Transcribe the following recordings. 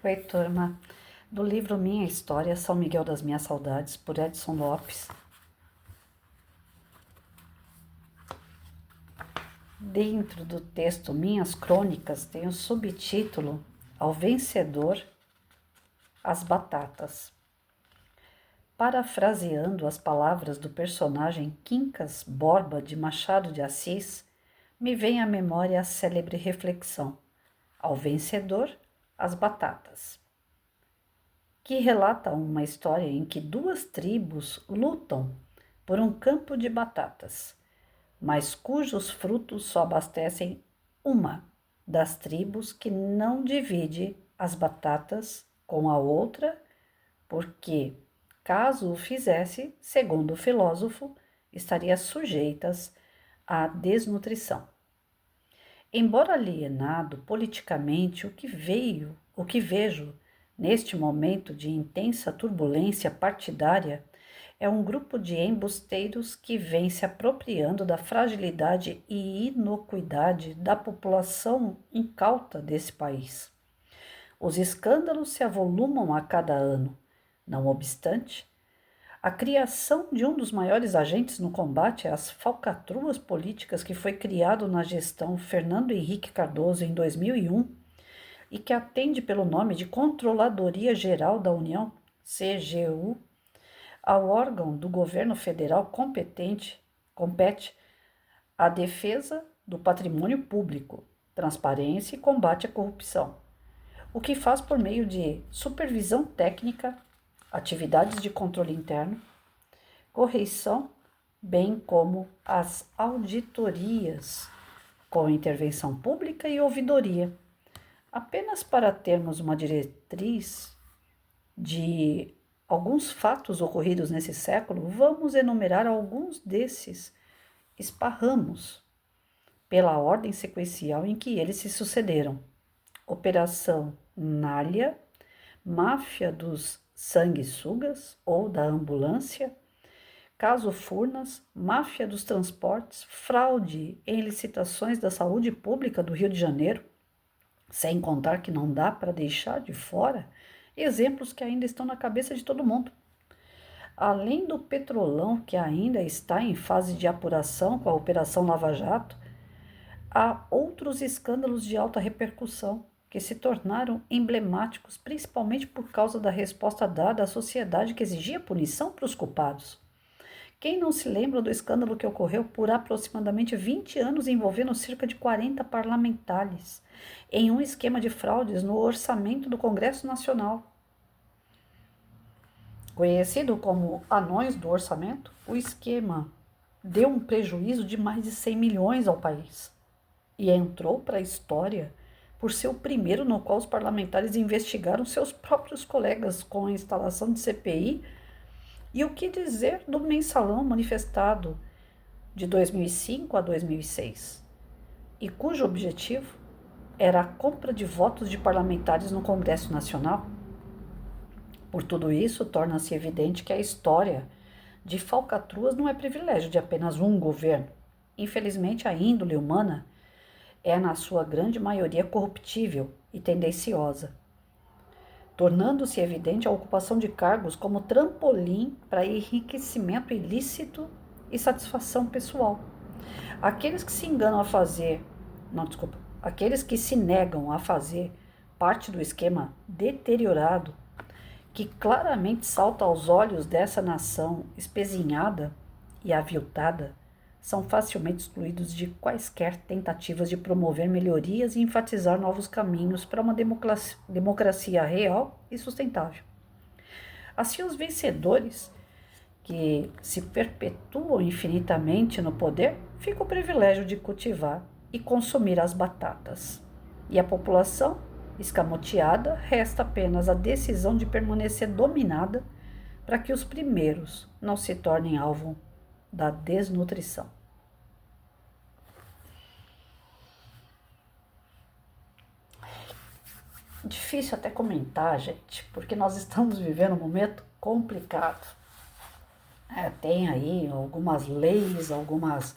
Oi, turma. Do livro Minha História, São Miguel das Minhas Saudades, por Edson Lopes. Dentro do texto Minhas Crônicas tem o subtítulo Ao Vencedor, as Batatas. Parafraseando as palavras do personagem Quincas Borba de Machado de Assis, me vem à memória a célebre reflexão: ao vencedor, as batatas, que relata uma história em que duas tribos lutam por um campo de batatas, mas cujos frutos só abastecem uma das tribos, que não divide as batatas com a outra, porque, caso o fizesse, segundo o filósofo, estaria sujeitas à desnutrição. Embora alienado politicamente, o que vejo neste momento de intensa turbulência partidária é um grupo de embusteiros que vem se apropriando da fragilidade e inocuidade da população incauta desse país. Os escândalos se avolumam a cada ano. Não obstante, a criação de um dos maiores agentes no combate às falcatruas políticas, que foi criado na gestão Fernando Henrique Cardoso em 2001 e que atende pelo nome de Controladoria Geral da União, CGU, ao órgão do governo federal compete a defesa do patrimônio público, transparência e combate à corrupção, o que faz por meio de supervisão técnica, atividades de controle interno, correição, bem como as auditorias, com intervenção pública e ouvidoria. Apenas para termos uma diretriz de alguns fatos ocorridos nesse século, vamos enumerar alguns desses esparramos, pela ordem sequencial em que eles se sucederam: Operação Nália, Máfia dos Sanguessugas ou da Ambulância, Caso Furnas, Máfia dos Transportes, fraude em licitações da saúde pública do Rio de Janeiro, sem contar que não dá para deixar de fora exemplos que ainda estão na cabeça de todo mundo. Além do Petrolão, que ainda está em fase de apuração com a Operação Lava Jato, há outros escândalos de alta repercussão que se tornaram emblemáticos, principalmente por causa da resposta dada à sociedade, que exigia punição para os culpados. Quem não se lembra do escândalo que ocorreu por aproximadamente 20 anos envolvendo cerca de 40 parlamentares em um esquema de fraudes no orçamento do Congresso Nacional? Conhecido como anões do orçamento, o esquema deu um prejuízo de mais de 100 milhões ao país e entrou para a história por ser o primeiro no qual os parlamentares investigaram seus próprios colegas com a instalação de CPI. E o que dizer do mensalão manifestado de 2005 a 2006, e cujo objetivo era a compra de votos de parlamentares no Congresso Nacional? Por tudo isso, torna-se evidente que a história de falcatruas não é privilégio de apenas um governo. Infelizmente, a índole humana é, na sua grande maioria, corruptível e tendenciosa, tornando-se evidente a ocupação de cargos como trampolim para enriquecimento ilícito e satisfação pessoal. Aqueles que se negam a fazer parte do esquema deteriorado, que claramente salta aos olhos dessa nação espezinhada e aviltada, são facilmente excluídos de quaisquer tentativas de promover melhorias e enfatizar novos caminhos para uma democracia real e sustentável. Assim, os vencedores, que se perpetuam infinitamente no poder, ficam o privilégio de cultivar e consumir as batatas. E a população, escamoteada, resta apenas a decisão de permanecer dominada para que os primeiros não se tornem alvo da desnutrição. Difícil até comentar, gente, porque nós estamos vivendo um momento complicado. Tem aí algumas leis, algumas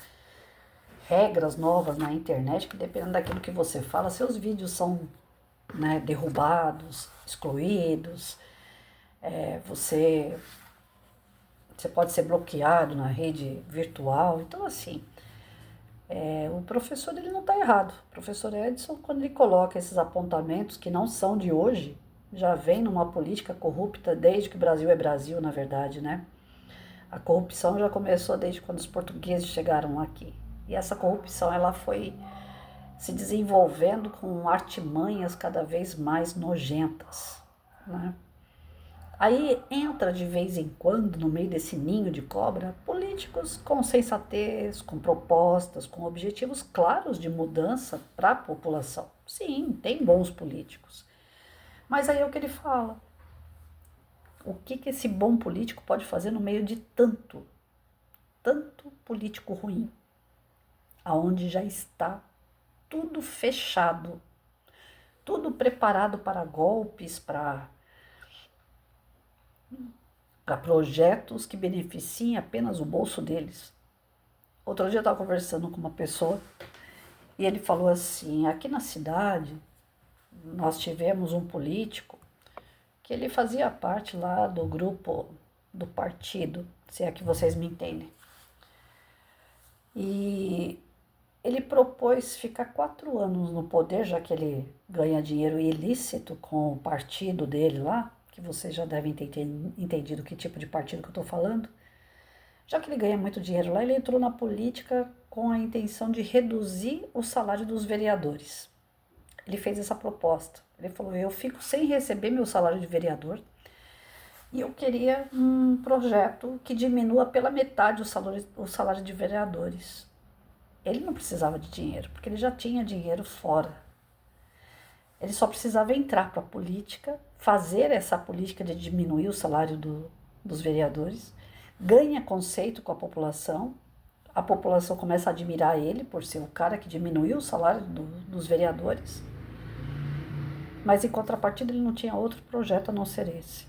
regras novas na internet, que dependendo daquilo que você fala, seus vídeos são né, derrubados, excluídos, você pode ser bloqueado na rede virtual. Então, assim, o professor ele não está errado. O professor Edson, quando ele coloca esses apontamentos que não são de hoje, já vem numa política corrupta desde que o Brasil é Brasil, na verdade, né? A corrupção já começou desde quando os portugueses chegaram aqui. E essa corrupção ela foi se desenvolvendo com artimanhas cada vez mais nojentas, né? Aí entra de vez em quando, no meio desse ninho de cobra, políticos com sensatez, com propostas, com objetivos claros de mudança para a população. Sim, tem bons políticos. Mas aí é o que ele fala. O que esse bom político pode fazer no meio de tanto político ruim, aonde já está tudo fechado, tudo preparado para golpes, para projetos que beneficiem apenas o bolso deles. Outro dia eu estava conversando com uma pessoa e ele falou assim, aqui na cidade nós tivemos um político que ele fazia parte lá do grupo do partido, se é que vocês me entendem. E ele propôs ficar 4 anos no poder, já que ele ganha dinheiro ilícito com o partido dele lá, que vocês já devem ter entendido que tipo de partido que eu estou falando. Já que ele ganha muito dinheiro lá, ele entrou na política com a intenção de reduzir o salário dos vereadores. Ele fez essa proposta. Ele falou, eu fico sem receber meu salário de vereador e eu queria um projeto que diminua pela metade o salário de vereadores. Ele não precisava de dinheiro, porque ele já tinha dinheiro fora. Ele só precisava entrar para a política, fazer essa política de diminuir o salário dos vereadores, ganha conceito com a população começa a admirar ele por ser o cara que diminuiu o salário dos vereadores, mas em contrapartida ele não tinha outro projeto a não ser esse.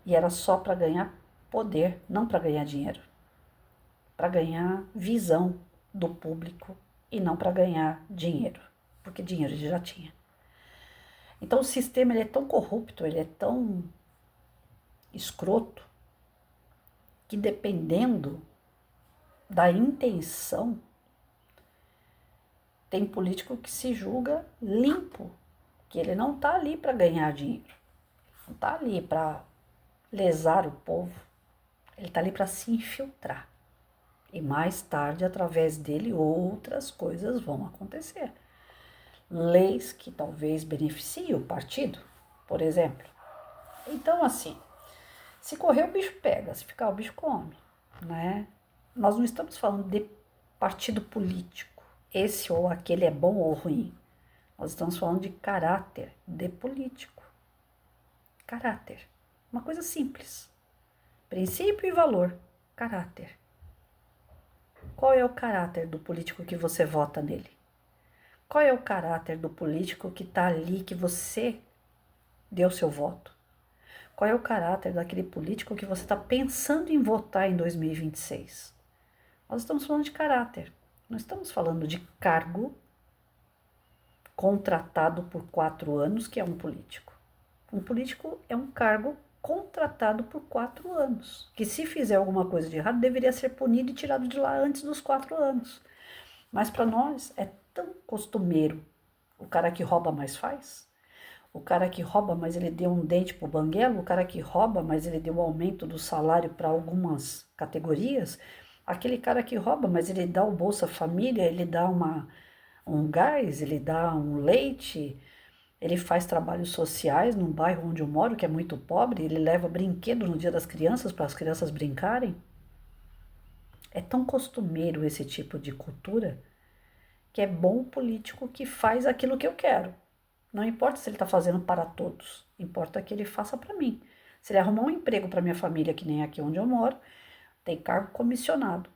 E era só para ganhar poder, não para ganhar dinheiro, para ganhar visão do público e não para ganhar dinheiro, porque dinheiro ele já tinha. Então o sistema ele é tão corrupto, ele é tão escroto, que dependendo da intenção, tem político que se julga limpo, que ele não está ali para ganhar dinheiro, não está ali para lesar o povo, ele está ali para se infiltrar. E mais tarde, através dele, outras coisas vão acontecer. Leis que talvez beneficiem o partido, por exemplo. Então, assim, se correr o bicho pega, se ficar o bicho come, né? Nós não estamos falando de partido político, esse ou aquele é bom ou ruim. Nós estamos falando de caráter de político. Caráter. Uma coisa simples. Princípio e valor. Caráter. Qual é o caráter do político que você vota nele? Qual é o caráter do político que está ali, que você deu seu voto? Qual é o caráter daquele político que você está pensando em votar em 2026? Nós estamos falando de caráter. Não estamos falando de cargo contratado por 4 anos, que é um político. Um político é um cargo contratado por 4 anos, que se fizer alguma coisa de errado, deveria ser punido e tirado de lá antes dos 4 anos. Mas para nós é tão costumeiro. O cara que rouba mais faz. O cara que rouba, mas ele deu um dente pro banguelo. O cara que rouba, mas ele deu um aumento do salário para algumas categorias. Aquele cara que rouba, mas ele dá o Bolsa Família, ele dá um gás, ele dá um leite, ele faz trabalhos sociais num bairro onde eu moro, que é muito pobre, ele leva brinquedo no Dia das Crianças para as crianças brincarem. É tão costumeiro esse tipo de cultura que é bom político que faz aquilo que eu quero. Não importa se ele está fazendo para todos, importa que ele faça para mim. Se ele arrumar um emprego para minha família, que nem aqui onde eu moro, tem cargo comissionado.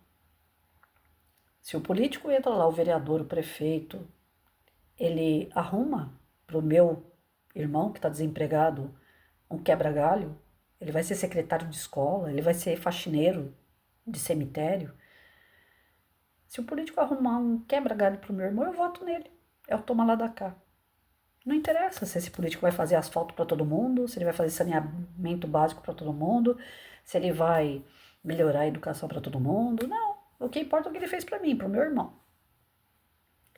Se o político entra lá, o vereador, o prefeito, ele arruma para o meu irmão que está desempregado um quebra-galho, ele vai ser secretário de escola, ele vai ser faxineiro de cemitério. Se o político arrumar um quebra-galho para o meu irmão, eu voto nele. É o toma lá da cá. Não interessa se esse político vai fazer asfalto para todo mundo, se ele vai fazer saneamento básico para todo mundo, se ele vai melhorar a educação para todo mundo. Não. O que importa é o que ele fez para mim, para o meu irmão.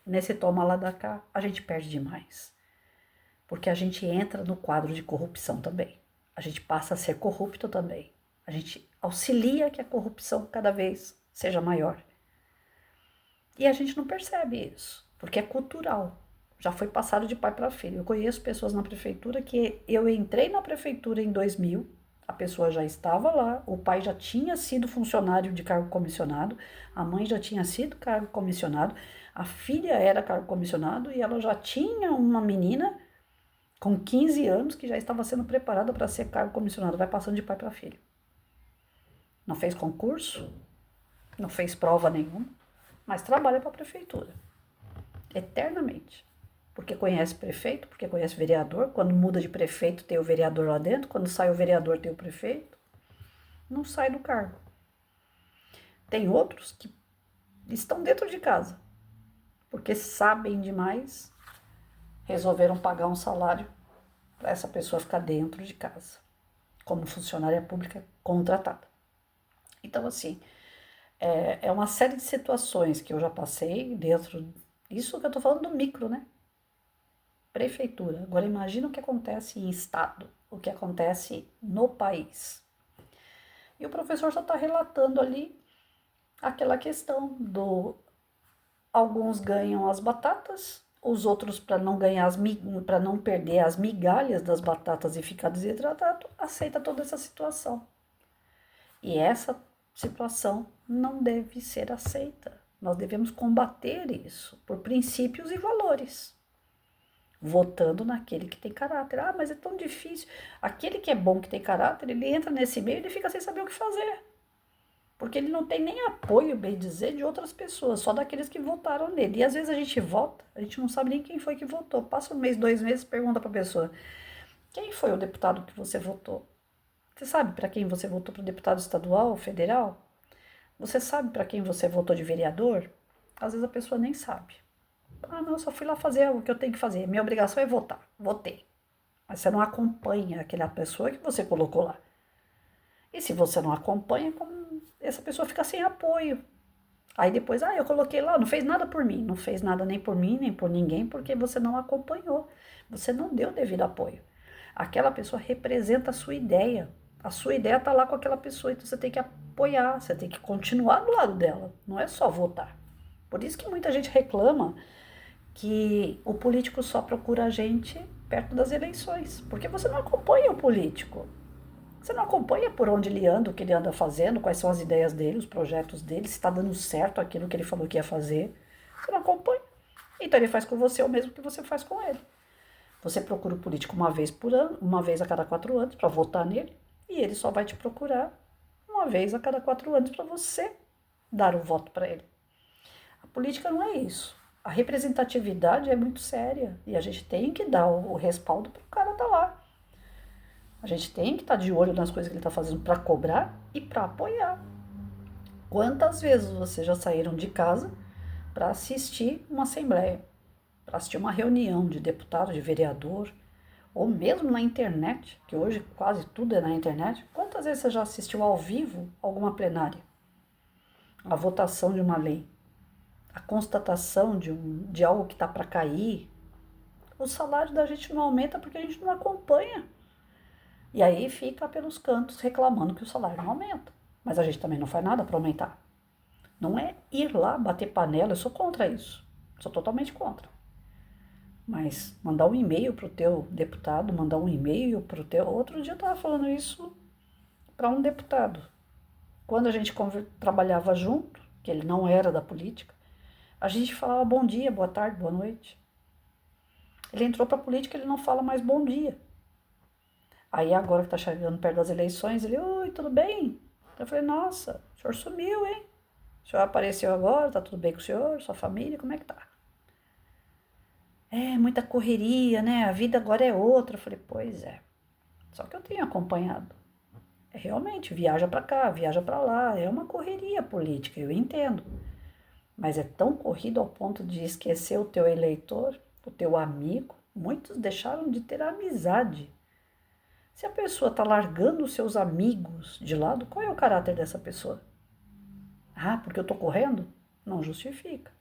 Nesse toma lá da cá, a gente perde demais. Porque a gente entra no quadro de corrupção também. A gente passa a ser corrupto também. A gente auxilia que a corrupção cada vez seja maior. E a gente não percebe isso, porque é cultural. Já foi passado de pai para filho. Eu conheço pessoas na prefeitura que eu entrei na prefeitura em 2000, a pessoa já estava lá, o pai já tinha sido funcionário de cargo comissionado, a mãe já tinha sido cargo comissionado, a filha era cargo comissionado e ela já tinha uma menina com 15 anos que já estava sendo preparada para ser cargo comissionado. Vai passando de pai para filho. Não fez concurso, não fez prova nenhuma, mas trabalha para a prefeitura, eternamente. Porque conhece prefeito, porque conhece vereador. Quando muda de prefeito, tem o vereador lá dentro. Quando sai o vereador, tem o prefeito. Não sai do cargo. Tem outros que estão dentro de casa, porque sabem demais, resolveram pagar um salário para essa pessoa ficar dentro de casa, como funcionária pública contratada. Então, assim, é uma série de situações que eu já passei dentro. Isso que eu estou falando do micro, né? Prefeitura. Agora imagina o que acontece em estado, o que acontece no país. E o professor só está relatando ali aquela questão do alguns ganham as batatas, os outros para não ganhar para não perder as migalhas das batatas e ficar desidratado, aceita toda essa situação. E essa situação não deve ser aceita. Nós devemos combater isso por princípios e valores, votando naquele que tem caráter. Ah, mas é tão difícil. Aquele que é bom, que tem caráter, ele entra nesse meio e ele fica sem saber o que fazer. Porque ele não tem nem apoio, bem dizer, de outras pessoas, só daqueles que votaram nele. E às vezes a gente vota, a gente não sabe nem quem foi que votou. Passa um mês, 2 meses, pergunta para a pessoa: quem foi o deputado que você votou? Você sabe para quem você votou, para o deputado estadual ou federal? Você sabe para quem você votou de vereador? Às vezes a pessoa nem sabe. Ah, não, eu só fui lá fazer o que eu tenho que fazer. Minha obrigação é votar. Votei. Mas você não acompanha aquela pessoa que você colocou lá. E se você não acompanha, essa pessoa fica sem apoio. Aí depois, eu coloquei lá, não fez nada por mim. Não fez nada nem por mim, nem por ninguém, porque você não acompanhou. Você não deu devido apoio. Aquela pessoa representa a sua ideia. A sua ideia está lá com aquela pessoa, então você tem que apoiar, você tem que continuar do lado dela. Não é só votar. Por isso que muita gente reclama que o político só procura a gente perto das eleições, porque você não acompanha o político. Você não acompanha por onde ele anda, o que ele anda fazendo, quais são as ideias dele, os projetos dele, se está dando certo aquilo que ele falou que ia fazer. Você não acompanha. Então ele faz com você o mesmo que você faz com ele. Você procura o político uma vez por ano, uma vez a cada 4 anos, para votar nele, e ele só vai te procurar uma vez a cada 4 anos para você dar o voto para ele. A política não é isso. A representatividade é muito séria e a gente tem que dar o respaldo para o cara estar lá. A gente tem que estar de olho nas coisas que ele está fazendo para cobrar e para apoiar. Quantas vezes vocês já saíram de casa para assistir uma assembleia, para assistir uma reunião de deputado, de vereador, ou mesmo na internet, que hoje quase tudo é na internet? Quantas vezes você já assistiu ao vivo alguma plenária? A votação de uma lei, a constatação de algo que está para cair. O salário da gente não aumenta porque a gente não acompanha. E aí fica pelos cantos reclamando que o salário não aumenta. Mas a gente também não faz nada para aumentar. Não é ir lá bater panela, eu sou contra isso. Sou totalmente contra. Mas mandar um e-mail para o teu deputado, mandar um e-mail para o teu... Outro dia eu estava falando isso para um deputado. Quando a gente trabalhava junto, que ele não era da política, a gente falava bom dia, boa tarde, boa noite. Ele entrou para a política, ele não fala mais bom dia. Aí agora que está chegando perto das eleições, ele, oi, tudo bem? Eu falei, nossa, o senhor sumiu, hein? O senhor apareceu agora, tá tudo bem com o senhor, sua família, como é que tá? É, muita correria, né? A vida agora é outra. Eu falei, pois é. Só que eu tenho acompanhado. Realmente, viaja para cá, viaja para lá. É uma correria política, eu entendo. Mas é tão corrido ao ponto de esquecer o teu eleitor, o teu amigo, Muitos deixaram de ter amizade. Se a pessoa está largando os seus amigos de lado, qual é o caráter dessa pessoa? Ah, porque eu estou correndo? Não justifica.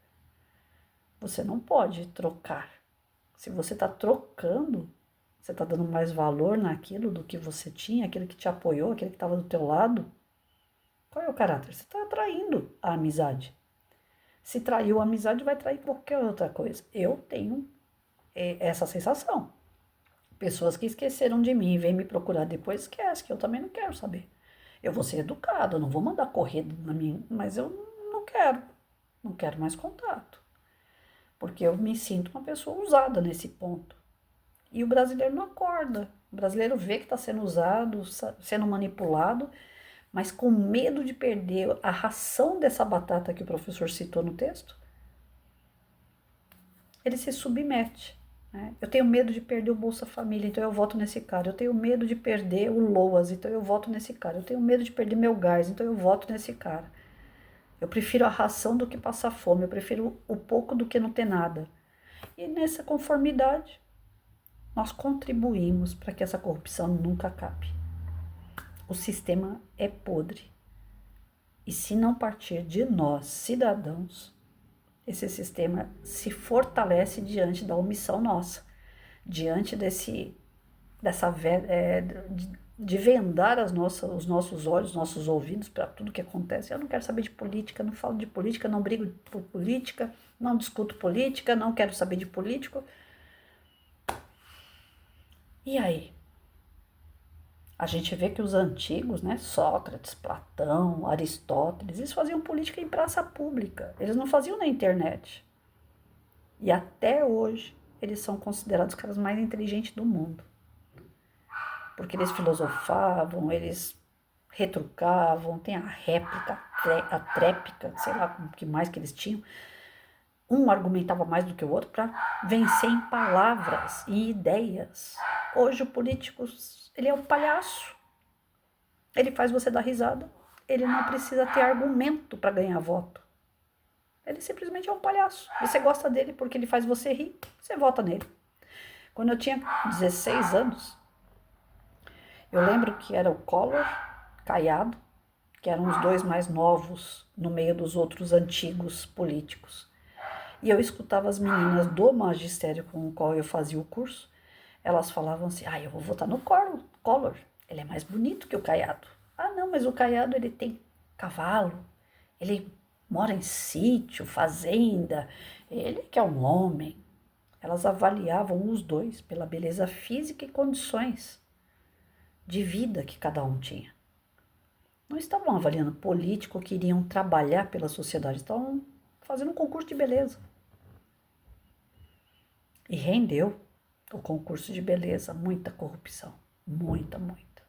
Você não pode trocar. Se você está trocando, você está dando mais valor naquilo do que você tinha, aquele que te apoiou, aquele que estava do teu lado. Qual é o caráter? Você está atraindo a amizade. Se traiu a amizade, vai trair qualquer outra coisa. Eu tenho essa sensação. Pessoas que esqueceram de mim e vêm me procurar depois, esquece, que eu também não quero saber. Eu vou ser educado, eu não vou mandar correr na minha, mas eu não quero mais contato. Porque eu me sinto uma pessoa usada nesse ponto. E o brasileiro não acorda. O brasileiro vê que está sendo usado, sendo manipulado, mas com medo de perder a ração dessa batata que o professor citou no texto, ele se submete. Né? Eu tenho medo de perder o Bolsa Família, então eu voto nesse cara. Eu tenho medo de perder o LOAS, então eu voto nesse cara. Eu tenho medo de perder meu gás, então eu voto nesse cara. Eu prefiro a ração do que passar fome, eu prefiro o pouco do que não ter nada. E nessa conformidade, nós contribuímos para que essa corrupção nunca acabe. O sistema é podre. E se não partir de nós, cidadãos, esse sistema se fortalece diante da omissão nossa, diante de vendar os nossos olhos, nossos ouvidos para tudo que acontece. Eu não quero saber de política, não falo de política, não brigo por política, não discuto política, não quero saber de político. E aí? A gente vê que os antigos, né, Sócrates, Platão, Aristóteles, eles faziam política em praça pública, eles não faziam na internet. E até hoje eles são considerados os caras mais inteligentes do mundo. Porque eles filosofavam, eles retrucavam, tem a réplica, a tréplica, sei lá o que mais que eles tinham. Um argumentava mais do que o outro para vencer em palavras e ideias. Hoje o político, ele é um palhaço. Ele faz você dar risada. Ele não precisa ter argumento para ganhar voto. Ele simplesmente é um palhaço. Você gosta dele porque ele faz você rir, você vota nele. Quando eu tinha 16 anos, eu lembro que era o Collor, Caiado, que eram os dois mais novos no meio dos outros antigos políticos. E eu escutava as meninas do magistério com o qual eu fazia o curso, elas falavam assim, eu vou votar no Collor, ele é mais bonito que o Caiado. Ah, não, mas o Caiado ele tem cavalo, ele mora em sítio, fazenda, ele que é um homem. Elas avaliavam os dois pela beleza física e condições de vida que cada um tinha. Não estavam avaliando político que iriam trabalhar pela sociedade, estavam fazendo um concurso de beleza. E rendeu o concurso de beleza, muita corrupção, muita.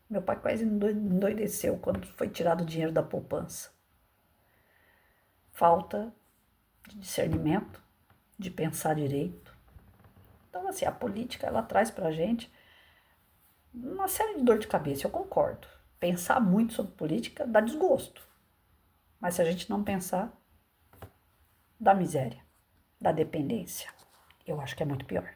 Meu pai quase endoideceu quando foi tirado o dinheiro da poupança. Falta de discernimento, de pensar direito. Então, assim, a política, ela traz pra gente uma série de dor de cabeça, eu concordo. Pensar muito sobre política dá desgosto. Mas se a gente não pensar, dá miséria, dá dependência. Eu acho que é muito pior.